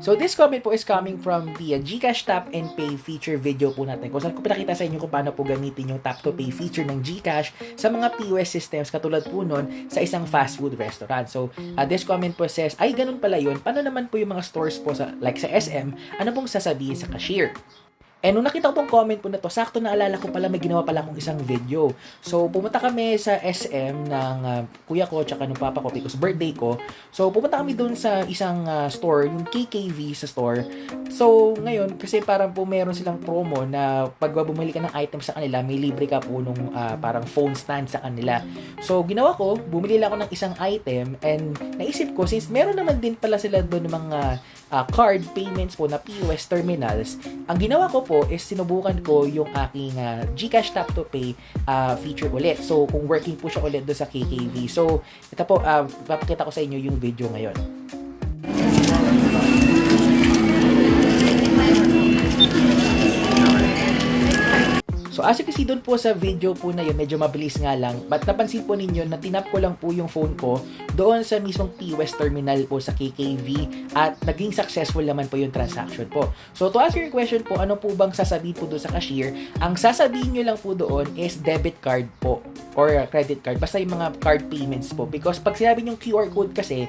So this comment po is coming from the GCash Tap and Pay feature video po natin. Kung saan ko pinakita sa inyo kung paano po gamitin yung Tap to Pay feature ng GCash sa mga POS systems katulad po nun sa isang fast food restaurant. So this comment po says, ay ganun pala yun. Paano naman po yung mga stores po sa, like sa SM, ano pong sasabihin sa cashier? And nung nakita ko tong comment po na to, sakto naalala ko pala may ginawa pala akong isang video. So, pumunta kami sa SM ng kuya ko tsaka ng papa ko because birthday ko. So, pumunta kami doon sa isang store, yung KKV sa store. So, ngayon, kasi parang po meron silang promo na pag bumili ka ng item sa kanila, may libre ka po nung parang phone stand sa kanila. So, ginawa ko, bumili lang ako ng isang item and naisip ko, since meron naman din pala sila doon ng mga card payments po na POS terminals, ang ginawa ko po is sinubukan ko yung aking GCash Tap to Pay feature ulit. So, kung working po siya ulit doon sa KKV. So, ito po, papakita ko sa inyo yung video ngayon. So as you can see doon po sa video po na yun, medyo mabilis nga lang. But napansin po ninyo na tinap ko lang po yung phone ko doon sa mismong POS terminal po sa KKV at naging successful naman po yung transaction po. So to answer your question po, ano po bang sasabihin po doon sa cashier? Ang sasabihin nyo lang po doon is debit card po or credit card. Basta yung mga card payments po. Because pag sinabi yung QR code kasi,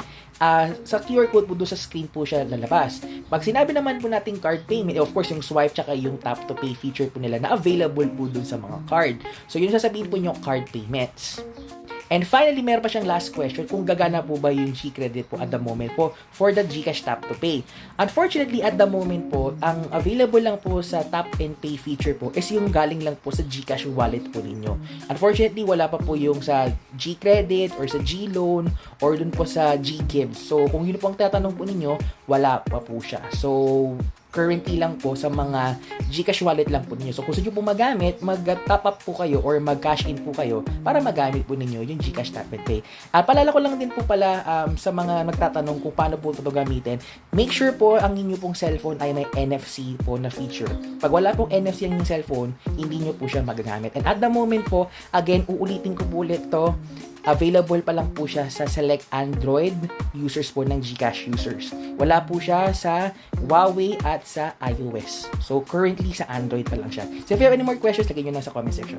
sa QR code po doon sa screen po siya lalabas. Pag sinabi naman po natin card payment, of course yung swipe tsaka yung tap to pay feature po nila na available po dun sa mga card. So, yun sasabihin po yung card payments. And finally, meron pa siyang last question kung gagana po ba yung G-Credit po at the moment po for the GCash Tap to Pay. Unfortunately, at the moment po, ang available lang po sa Tap and Pay feature po is yung galing lang po sa GCash wallet po ninyo. Unfortunately, wala pa po yung sa G-Credit or sa G-Loan or dun po sa G-Gives. So, kung yun po ang tatanong po ninyo, wala pa po siya. So, currently lang po sa mga GCash wallet lang po ninyo. So, kung gusto nyo po magamit, mag-top up po kayo or mag-cash in po kayo para magamit po ninyo yung GCash Tap and Pay. Palala ko lang din po pala sa mga nagtatanong kung paano po ito gamitin, make sure po ang inyo pong cellphone ay may NFC po na feature. Pag wala pong NFC ang inyong cellphone, hindi nyo po siya magagamit. And at the moment po, again, uulitin ko po ulit to, available pa lang po siya sa select Android users po ng GCash users. Wala po siya sa Huawei at sa iOS. So, currently sa Android pa lang siya. So, if you have any more questions, lagay nyo na sa comment section.